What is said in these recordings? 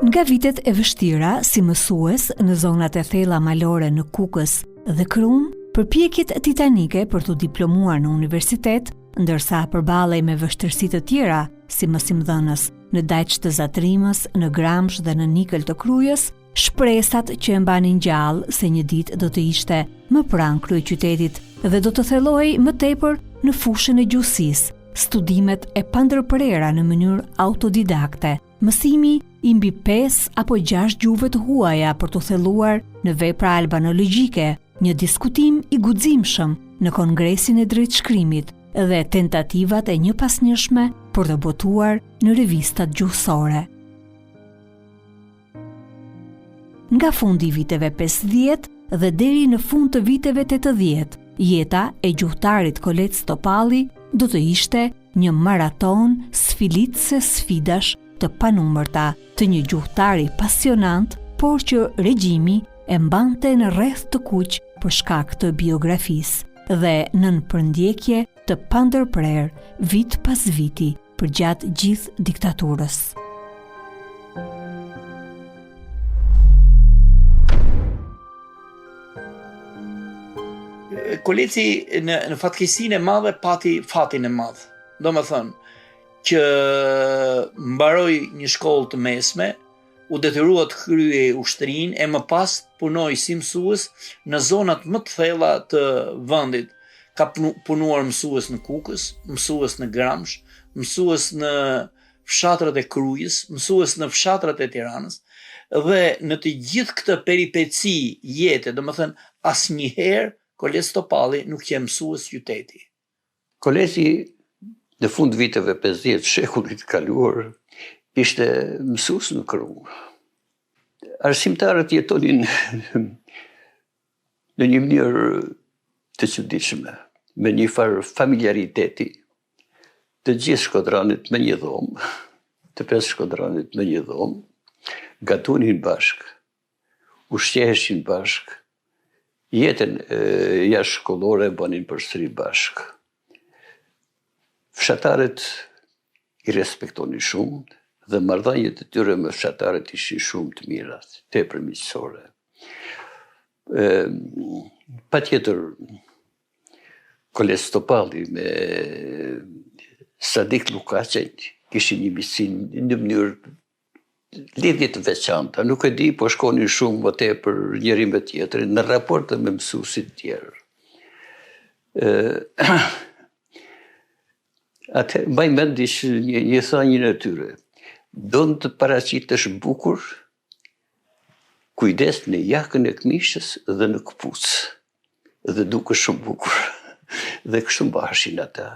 Nga vitet e vështira si mësues në zonat e thella malore në Kukës dhe Krum, përpjekjet titanike për të diplomuar në universitet, ndërsa përballej me vështirësi të tjera si mësimdhënës në Dajç të Zatrimës, në Gramsh dhe në Nikël të Krujës, shpresat që e mbanin gjallë se një ditë do të ishte më pranë kryeqytetit dhe do të thellohej më tepër në fushën e gjuhësisë, studimet e pandërprera në mënyrë autodidakte, mësimi i mbi 5 apo 6 gjuhëve të huaja për të thelluar në vepra albanologjike, një diskutim i guximshëm në Kongresin e Drejtshkrimit dhe tentativat e njëpasnjëshme për të botuar në revistat gjuhësore. Nga fundi i viteve 50 dhe deri në fund të viteve 80, jeta e gjuhëtarit Kolec Topalli do të ishte një maraton sfilitëse sfidash të panumërta të një gjuhëtari pasionant, por që regjimi e mbante në rreth të kuq për shkak të biografisë dhe nën përndjekje të pandërprer vit pas viti përgjatë gjithë diktaturës. Koleci në fatkeqësinë e madhe pati fatin e madh. Domethënë që mbaroi një shkollë të mesme, u detyrua të kryej ushtrinë e më pas punoi si mësues në zonat më të thella të vendit. Ka punuar mësues në Kukës, mësues në Gramsh, mësues në fshatrat e Krujës, mësues në fshatrat e Tiranës, dhe në të gjithë këtë peripeci jete, domethënë asnjëherë Kolec Topalli nuk që mësues qyteti. Koleci në fund viteve 50 shekullit kaluar ishte mësues në Krum. Arsimtarët jetonin në një mënyrë të çuditshme, me një farë familjariteti, të gjithë shkodranit me një dhomë, të 5 shkodranit me një dhomë, gatunin bashk, ushqeheshin bashk, jetën jashtë shkollore bënin përsëri bashk. Fshatarët i respektonin shumë dhe marrëdhëniet e tyre me fshatarët ishin shumë të mira, tepër miqësore. Patjetër Kolec Topalli me Sadik Lukaqen kishin një miqësinë në mënyrë lidhje të veçanta, nuk e di, po shkonin shumë më tepër njëri me tjetrin në raporte me mësuesit tjerë. Atë mbaj mend një thënie e tyre. Don të paraqitesh bukur, kujdes në jakën e këmishës dhe në këpucë. Dhe dukesh shumë bukur. Dhe kështu mbaheshin ata.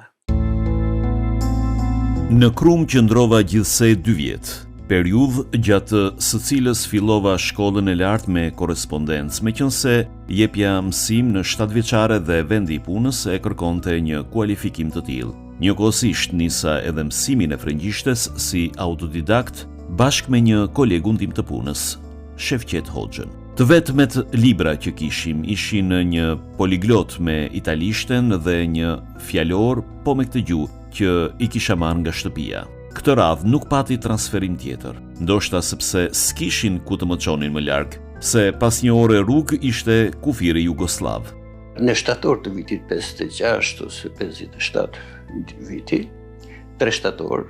Në Krum qëndrova gjithsej 2 vjet. Periudhë gjatë së cilës fillova shkollën e lartë me korrespondencë, meqense jepja mësim në 7-vjeçare dhe vendi i punës e kërkonte një kualifikim të tillë. Njëkohësisht nisa edhe mësimin e frëngjishtes si autodidakt bashkë me një kolegun tim të punës, Shefqet Hoxhën. Të vetmet libra që kishim ishin një poliglot me italishten dhe një fjalor po me këtë gjuhë që i kisha marrë nga shtëpia. Këtë radhë nuk pati transferim tjetër, ndoshta sepse s'kishin ku të më çonin më larg, se pas një ore rrugë ishte kufiri jugoslav. Në shtator të vitit 56 ose 57 viti, 3 shtator,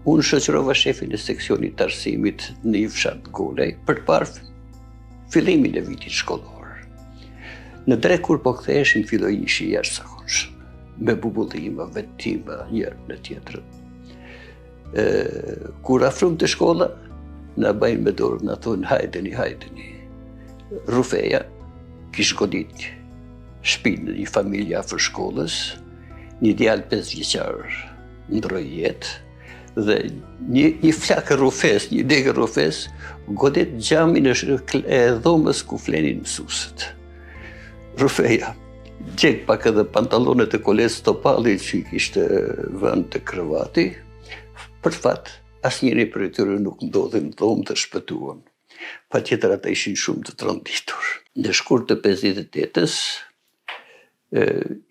unë shoqërova shefin e seksionit të arsimit në një fshat Golej për të parë fillimin e vitit shkollor. Në drek kur po ktheheshim filloi një shi jashtëzakonshëm, me bubullima, vetima, njërë në tjetrën. Kur afrum të shkolla, na bajnë me dorë, na thonë hajdeni. Rufeja kish godit shpinë në një familje afër shkollës, një djalë 5 vjeçar ndroi jetë dhe një flakë rufes, një degë rufes, godet gjamin e dhomës ku flenin mësuesit. Rufeja gjek pak edhe pantalonet e Kolec Topalli që i kishte vënë të kravati. Për fat, asnjëri prej tyre nuk ndodhi në dhomë të shpëtuan. Patjetër ata ishin shumë të tronditur. Në shkurt të 58-s,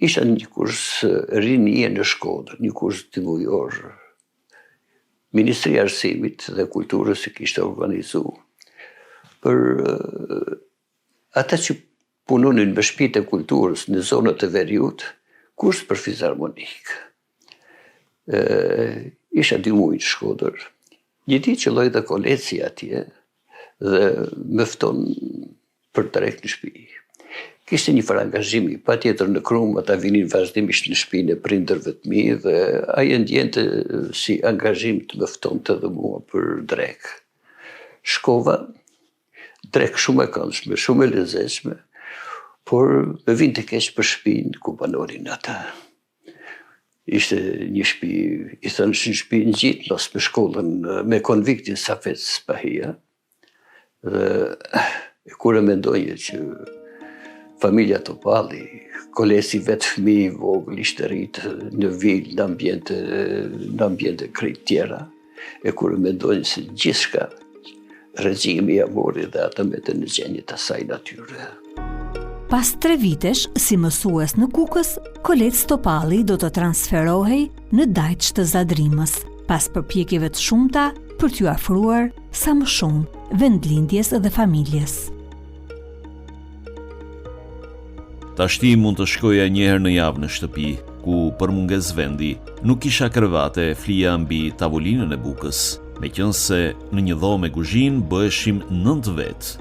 isha një kurs rinie në Shkodër, një kurs timujor Ministria e Arsimit dhe Kulturës e kishte organizu për ata që punonin me shtëpitë e kulturës në zonat e Veriut, kurs për fizharmonik. Isha 2 muaj në Shkodër. Një ditë që lloj dhe koleci atje dhe më fton për drejt në shtëpi. Kishte një farë angazhimi, patjetër në Krum ata vinin vazhdimisht në shtëpinë e prindërve të mi dhe ai ndjente si angazhim të më ftonte edhe mua për drek. Shkova, drek shumë e këndshme, shumë e lezetshme, por më vinte keq për shtëpinë ku banonin ata. Ishte një shtëpi, i thënë një shtëpi në gjitë, nos me shkollën me konviktin Safet Spahia. Dhe kur e mendoje që familja Topalli, kolesi vetë fëmijë i vogël, ishte rritë në vilë, në ambjente krejt tjera, e kur e mendoje se gjithçka regjimi ja mori dhe ata mbetën në gjendje të asaj natyre. Pas 3 vitesh si mësues në Kukës, Kolet Topalli do të transferohej në Dajç të Zadrimës, pas përpjekjeve të shumta për t'ju afruar sa më shumë vendlindjes dhe familjes. Tashti mund të shkoja një herë në javë në shtëpi, ku për munges vendi nuk kisha krevate flija mbi tavolinën e bukës, meqense në një dhomë me kuzhinë bëheshim 9 vetë.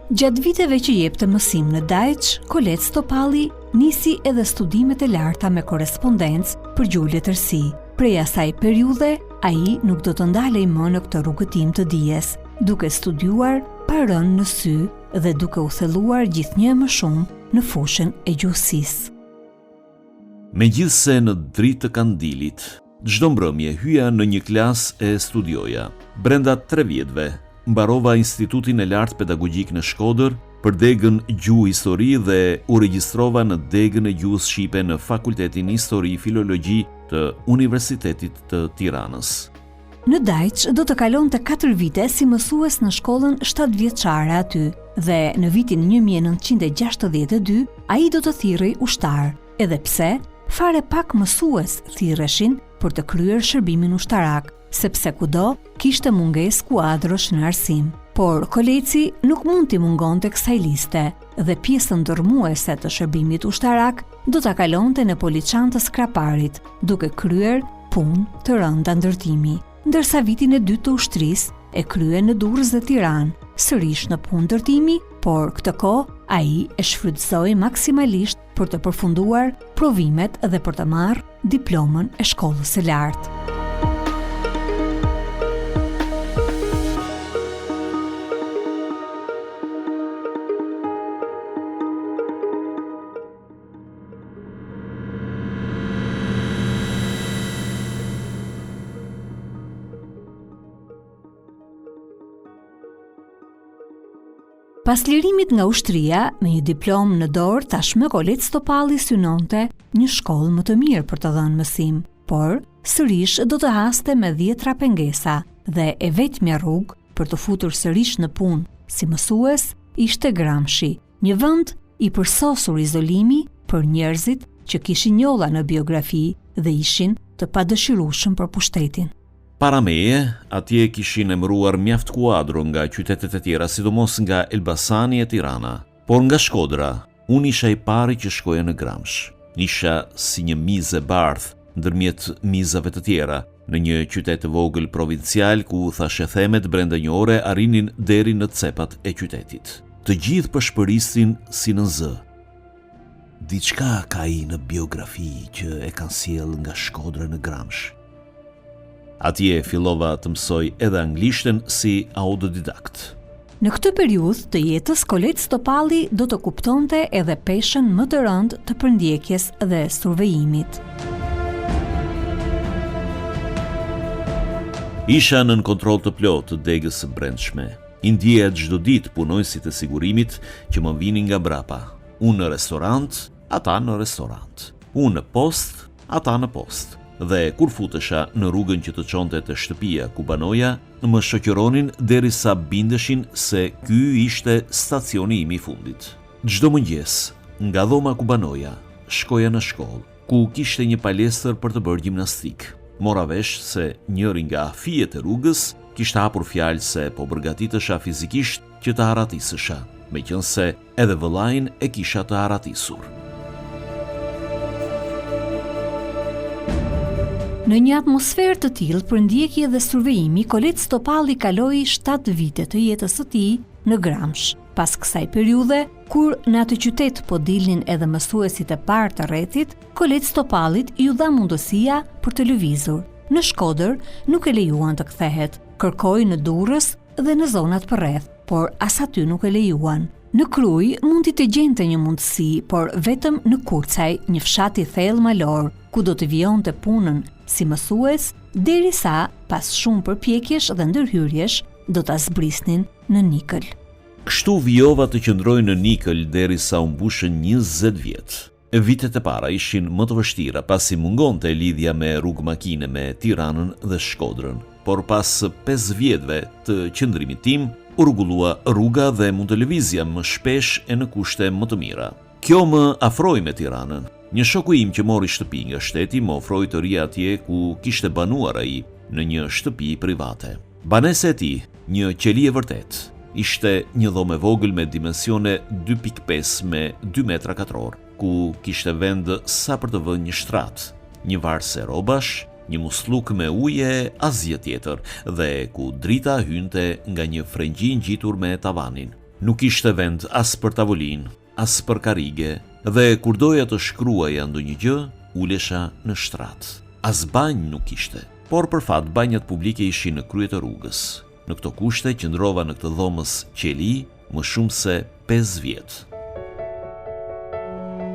Gjatë viteve që jepte mësim në Dajç, Kolet Topalli nisi edhe studimet e larta me korrespondencë për gjuhë letërsi. Prej asaj periudhe, ai nuk do të ndalej më në këtë rrugëtim të dijes, duke studiuar pa rënë në sy dhe duke u thelluar gjithnjë më shumë në fushën e gjuhësisë. Megjithse në dritë të kandilit, çdo mbrëmje hyja në një klasë e studioja. Brenda 3 vjetëve, mbarova Institutin e Lartë Pedagogjik në Shkodër për degën gjuhë histori dhe u regjistrova në degën e gjuhës shqipe në Fakultetin Histori Filologji të Universitetit të Tiranës. Në Dajç do të kalonte 4 vite si mësues në shkollën 7 vjeçare aty dhe në vitin 1962 ai do të thirrej ushtar, edhe pse fare pak mësues thirreshin për të kryer shërbimin ushtarak, sepse kudo kishte mungesë kuadrosh në arsim. Por Koleci nuk mund t'i mungonte kësaj liste dhe pjesën ndërmuese të shërbimit ushtarak do ta kalonte në Poliçan të Skraparit, duke kryer punë të rënda ndërtimi, ndërsa vitin e 2 të ushtrisë e krye në Durrës dhe Tiranë, sërish në punë ndërtimi, por këtë kohë ai e shfrytëzoi maksimalisht për të përfunduar provimet dhe për të marrë diplomën e shkollës së lartë. Pas lirimit nga ushtria, me një diplomë në dorë, tashmë Kolet Topalli synonte një shkollë më të mirë për të dhënë mësim, por sërish do të haste me 10 pengesa dhe e vetmja rrugë për të futur sërish në punë si mësues ishte Gramshi, një vend i përsosur izolimi për njerëzit që kishin njolla në biografi dhe ishin të padëshirueshëm për pushtetin. Para meje, atje kishin emëruar mjaft kuadro nga qytetet e tjera, sidomos nga Elbasani e Tirana. Por nga Shkodra, unë isha i pari që shkoja në Gramsh. Isha si një mizë e bardhë ndërmjet mizave të tjera, në një qytet të vogël provincial ku thashë themet brenda një ore arrinin deri në cepat e qytetit. Të gjithë përshpërisnin si në zë. Diçka ka ai në biografi që e kanë sjell nga Shkodra në Gramsh. Atje fillova të mësoj edhe anglishten si autodidakt. Në këtë periudhë të jetës, Kolet Topalli do të kuptonte edhe peshën më të rëndë të përndjekjes dhe survejimit. Isha nën kontroll të plotë të degës së brendshme. I ndjeja çdo ditë punojësit e sigurimit që më vinin nga brapa. Unë në restorant, ata në restorant. Unë në post, ata në post. Dhe kur futesha në rrugën që të çonte te shtëpia ku banoja, më shoqëronin derisa bindeshin se ky ishte stacioni im i fundit. Çdo mëngjes, nga dhoma ku banoja, shkoja në shkollë, ku kishte një palestër për të bërë gjimnastik. mora vesh se njëri nga fijet e rrugës kishte hapur fjalë se po përgatitesha fizikisht që të haratisesha, meqense edhe vëllain e kisha të haratisur. Në një atmosferë të tillë për ndjekje dhe survejimi, Kolet Stopalli kaloi 7 vite të jetës së tij në Gramsh. Pas kësaj periudhe, kur në atë qytet po dilnin edhe mësuesit e parë të rrethit, Kolet Stopallit ju dha mundësia për të lëvizur. Në Shkodër nuk e lejuan të kthehet, kërkoi në Durrës dhe në zonat përreth, por as aty nuk e lejuan. Në Kruj mundi të gjente një mundësi, por vetëm në Kurcaj, një fshat i thellë malor, ku do të vijonte punën si mësues, derisa pas shumë përpjekjesh dhe ndërhyrjesh do ta zbrisnin në Nikël. Kështu vijova të qëndroj në Nikël derisa u mbushën 20 vjet. Vitet e para ishin më të vështira pasi mungonte lidhja me rrugë makine me Tiranën dhe Shkodrën, por pas 5 vjetëve të qëndrimit tim, u rregullua rruga dhe mund të lëvizja më shpesh e në kushte më të mira. Kjo më afroi me Tiranën. Një shoku im që mori shtëpi nga shteti më ofroi të rija atje ku kishte banuar ai, në një shtëpi private. Banesa e tij, një qeli e vërtet, ishte një dhomë e vogël me dimensione 2.5 me 2 metra katror, ku kishte vend sa për të vënë një shtrat, një varse rrobash, një musluk me uje asgjë tjetër dhe ku drita hynte nga një frengji ngjitur me tavanin. Nuk ishte vend as për tavolinë, as për karige, dhe kur doja të shkruaja ndonjë gjë, ulesha në shtrat. As banjë nuk ishte, por për fat banjat publike ishin në krye të rrugës. Në këto kushte qëndrova në këtë dhomës qeli më shumë se 5 vjet.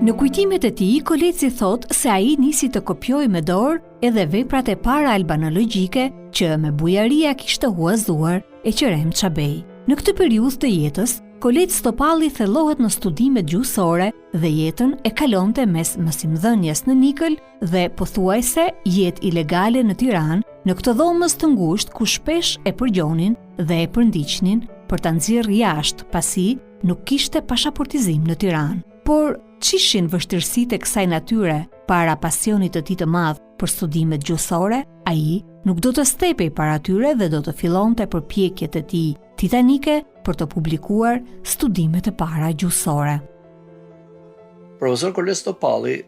Në kujtimet e tij, Koleci thot se ai nisi të kopjojë me dorë edhe veprat e para albanologjike që me bujaria kishte huazuar Eqerem Çabej. Në këtë periudhë të jetës, Kolet Stopalli thellohet në studimet gjuhësore dhe jetën e kalonte mes mësimdhënies në Nikël dhe pothuajse jetë ilegale në Tiranë, në këtë dhomës të ngushtë ku shpesh e përgjonin dhe e përndiqnin për ta nxjerrë jashtë pasi nuk kishte pasaportizim në Tiranë. Por ç'ishin vështirësitë e kësaj natyre para pasionit të tij të madh për studimet gjuhësore, ai nuk do të stepej para tyre dhe do të fillonte përpjekjet e tij titanike për të publikuar studimet e para gjuhësore. Profesor Kolet Stopalli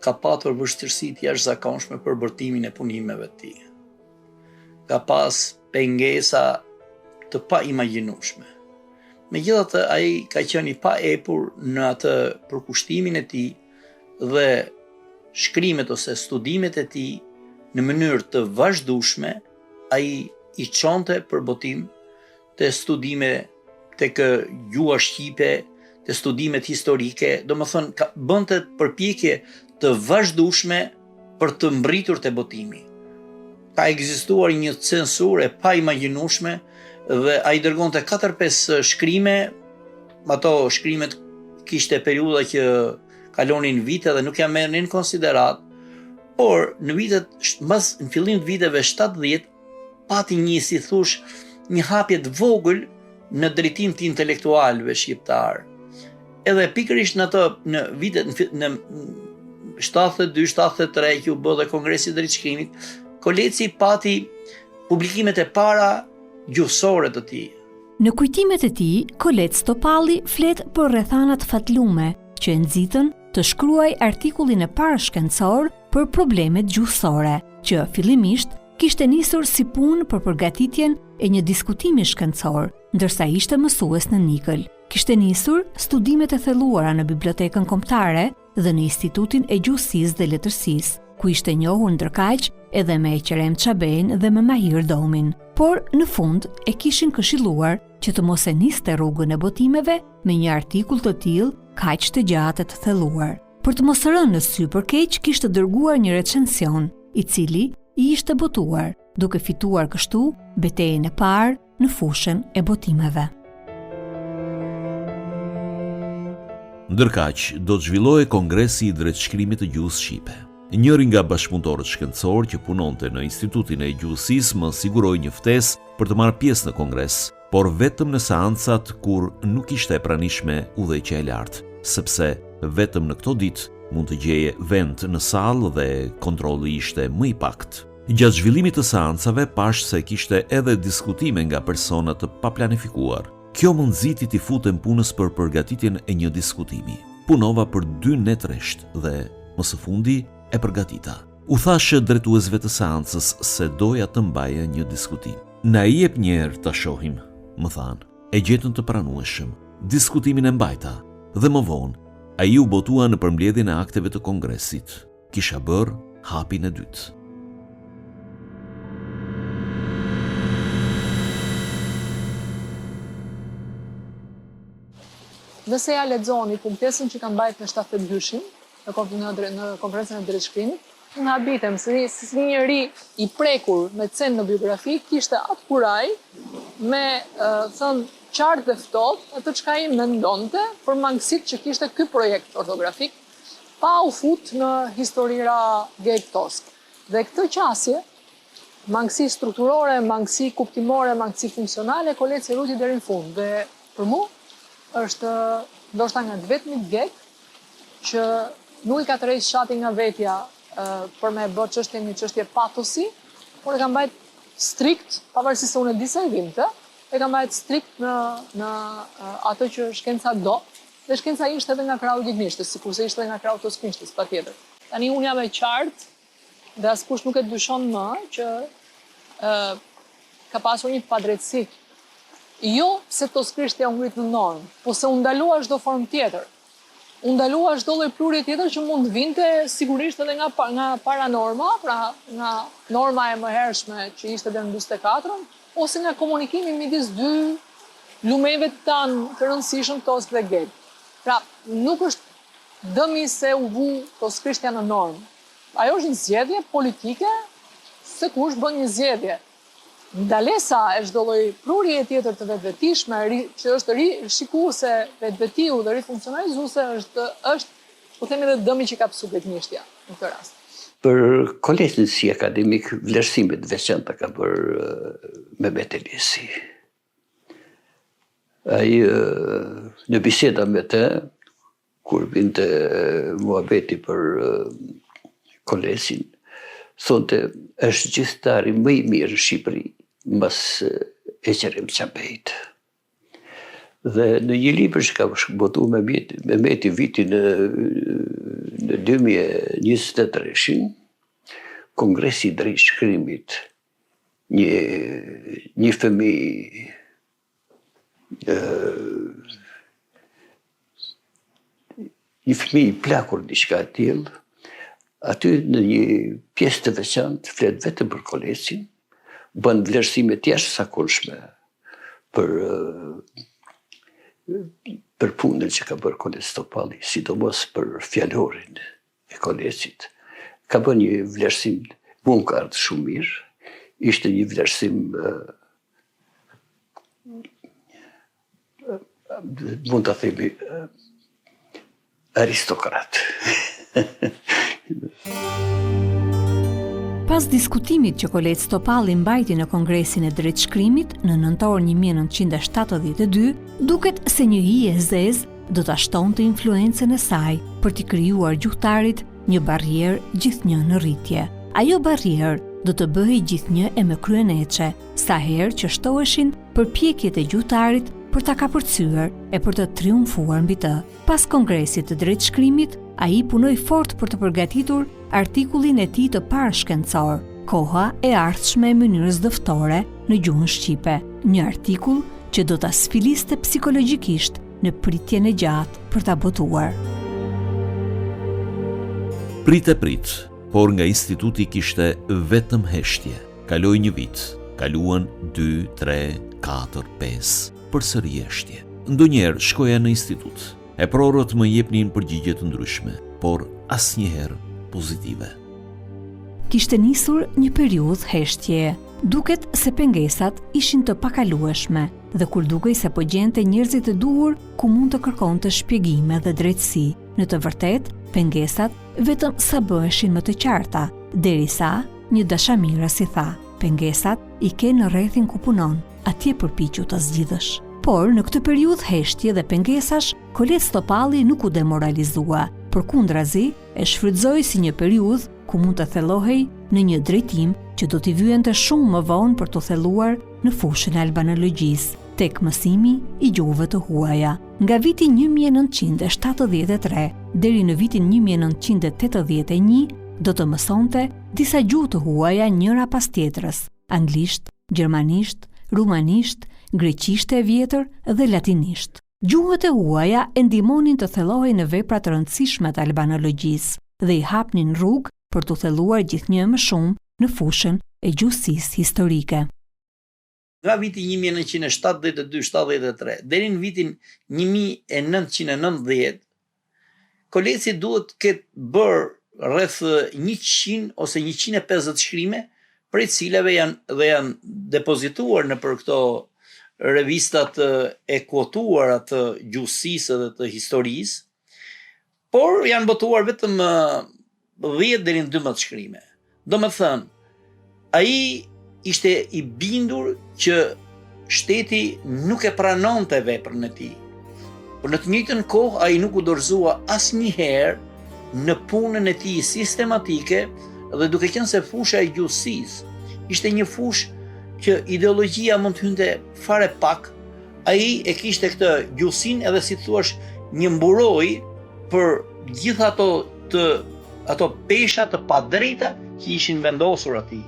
ka patur vështirësi të jashtëzakonshme për bërtimin e punimeve të tij. Ka pas pengesa të paimagjinueshme. Megjithatë, ai ka qenë i pa epur në atë përkushtimin e tij dhe shkrimet ose studimet e tij në mënyrë të vazhdueshme, ai i çonte për botim të studime tek gjuha shqipe, të studimet historike, domethënë bënte përpjekje të vazhdueshme për të mbritur te botimi. Ka ekzistuar një censurë e paimagjinueshme dhe ai dërgonte 4-5 shkrime, ato shkrimet kishte periudha që kalonin vite dhe nuk ja merrnin konsiderat, por në fillim të viteve 70 pati një, si thush, një hapje të vogël në drejtim të intelektualëve shqiptar. Edhe pikërisht në vitet në 72-73 që u bë dhe Kongresi i Drejtshkrimit, Koleci pati publikimet e para gjuhësore të tij. Në kujtimet e tij, Kolet Stopalli flet për rrethanat fatlume që e nxitën të shkruaj artikullin e parë shkencor për problemet gjuhësore, që fillimisht kishte nisur si punë për përgatitjen e një diskutimi shkencor, ndërsa ishte mësues në Nikël. Kishte nisur studimet e thelluara në Bibliotekën Kombëtare dhe në Institutin e Gjuhësisë dhe Letërsisë, ku ishte njohur ndërkaq edhe me Eqerem Çabejn dhe me Mahir Domin. Por në fund e kishin këshilluar që të mos e niste rrugën e botimeve me një artikull të tillë kaq të gjatë të thelluar. Për të mos rënë në sy për keq, kishte dërguar një recension, i cili i ishte botuar, duke fituar kështu betejën e parë në fushën e botimeve. Ndërkaq, do të zhvillohej Kongresi i Drejtshkrimit të Gjuhës Shqipe. Njëri nga bashkëpunëtorët shkencor që punonte në Institutin e Gjuhësisë më siguroi një ftesë për të marrë pjesë në kongres, por vetëm në seancat kur nuk ishte e pranishme udhëheqja e lartë, sepse vetëm në këto ditë mund të gjeje vend në sallë dhe kontrolli ishte më i pakt. Gjatë zhvillimit të seancave pash se kishte edhe diskutime nga persona të paplanifikuar. Kjo më nxiti t'i futem punës për përgatitjen e një diskutimi. Punova për 2 net rresht dhe më së fundi e përgatita. U thashë drejtuesve të seancës se doja të mbaja një diskutim. Na i jep një herë ta shohim, më thanë. E gjetën të pranueshëm. Diskutimin e mbajta dhe më vonë ai u botua në përmbledhjen e akteve të kongresit. Kisha bërë hapin e dytë. Nëse ja lexoni punktesën që kam mbajtur në 72-shin, në konferencën e drejtshkrimit, unë habitem si një njeri i prekur me cen në biografi, kishte atë kuraj me thënë qartë dhe ftohtë atë çka i mendonte për mangësitë që kishte ky projekt ortografik, pa u fut në historira gejtosk. Dhe këtë qasje, mangësi strukturore, mangësi kuptimore, mangësi funksionale, koleci ruti deri në fund. Dhe për mua është ndoshta nga vetmi gek që nuk i ka tërheqë shati nga vetja për me bërë çështje një çështje patosi, por e ka mbajt strikt, pavarësisht se unë e di se e vinte, e ka mbajt strikt në atë që shkenca do, dhe shkenca ishte edhe nga krahu i Dignishtës, sikurse ishte nga krahu i Tosknishtës, patjetër. Tani unë jam e qartë dhe askush nuk e dyshon më që ka pasur një padrejtësi. Jo se Toskrishtja u ngrit në normë, po se u ndalua çdo formë tjetër. U ndalua çdo lloj plurje tjetër që mund vinte sigurisht edhe nga paranorma, pra nga norma e mëhershme që ishte deri në 44-ën, ose nga komunikimi midis 2 lumeve tanë të rëndësishëm Tosk dhe Geg. Pra, nuk është dëmi se u vu Toskrishtja në normë. Ajo është një zgjedhje politike, se kush bën një zgjedhje. Ndalesa e çdo lloj prurje tjetër të vetvetishme, që është rishikuese vetvetiu dhe rifunksionalizuese, është po themi edhe dëmi që ka pësu Dignishtja në këtë rast. Për kolegin si akademik, vlerësimet veçanta ka bërë Mehmet Elisi. Ai në biseda me të, kur vinte muhabeti për kolegin, thonte është gjithtari më i mirë në Shqipëri, mbas Eqerem Çambejt. Dhe në një libër që ka botu Mehmeti vitin në 2023, Kongresi i Drejtshkrimit, një fëmijë i plakur diçka e tillë, aty në një pjesë të veçantë flet vetëm për kolegin, bën vlerësime të jashtëzakonshme për punën që ka bërë Koleç Topalli, sidomos për fjalorin e kolegit. Ka bërë një vlerësim, mund ka ardhur shumë mirë, ishte një vlerësim mund ta themi aristokrat. Pas diskutimit që Koleç Topalli mbajti në Kongresin e Drejtshkrimit në nëntor 1972, duket se një hije e zezë do ta shtonte influencën e saj për t'i krijuar gjuhëtarit një barrierë gjithnjë në rritje. Ajo barrierë do të bëhej gjithnjë e me kryeneçe, sa herë që shtoheshin përpjekjet e gjuhëtarit për ta kapërcyer e për të triumfuar mbi të. Pas Kongresit të Drejtshkrimit, ai punoi fort për të përgatitur artikullin e tij të parë shkencor, Koha e ardhshme e mënyrës dëftore në gjuhën shqipe, një artikull që do ta sfiliste psikologjikisht në pritjen e gjatë për ta botuar. Prit, por nga instituti kishte vetëm heshtje. Kaloi një vit, kaluan 2, 3, 4, 5, përsëri heshtje. Ndonjëherë shkoja në institut. E prorët më jepnin përgjigje të ndryshme, por asnjëherë pozitive. Kishte nisur një periudhë heshtjeje. Duket se pengesat ishin të pakalueshme dhe kur dukej se po gjente njerëzit e duhur ku mund të kërkonte shpjegime dhe drejtësi. Në të vërtetë, pengesat vetëm sa bëheshin më të qarta, derisa një dashamira si tha, pengesat i ke në rrethin ku punon, atje përpiqu ta zgjidhësh. Por në këtë periudhë heshtje dhe pengesash, Koleç Topalli nuk u demoralizua. përkundrazi e shfrytëzoi si një periudhë ku mund të thellohej në një drejtim që do t'i vyente shumë më vonë për të thelluar në fushën e albanologjisë, tek mësimi i gjuhëve të huaja. Nga viti 1973 deri në vitin 1981 do të mësonte disa gjuhë të huaja njëra pas tjetrës: anglisht, gjermanisht, rumanisht, greqisht e vjetër dhe latinisht. Gjuhët e huaja e ndihmonin të thellohej në vepra të rëndësishme të albanologjisë dhe i hapnin rrugë për të thelluar gjithnjë më shumë në fushën e gjuhësisë historike. Nga viti 1972-73 deri në vitin 1990, Koleci duhet të ketë bërë rreth 100 ose 150 shkrime, prej cilave janë depozituar në për këto revistat e kuotuara të gjuhësisë dhe të historisë, por janë botuar vetëm 10 deri në 12 shkrime. Do me thënë, ai ishte i bindur që shteti nuk e pranonte veprën e tij. Por në të njëjtën kohë ai nuk u dorëzua asnjëherë në punën e tij sistematike dhe duke qenë se fusha e gjuhësisë ishte një fushë që ideologjia mund të hynte fare pak, ai e kishte këtë gjuhësinë edhe si thua një mburoj për gjithë ato pesha të padrejta që ishin vendosur atij.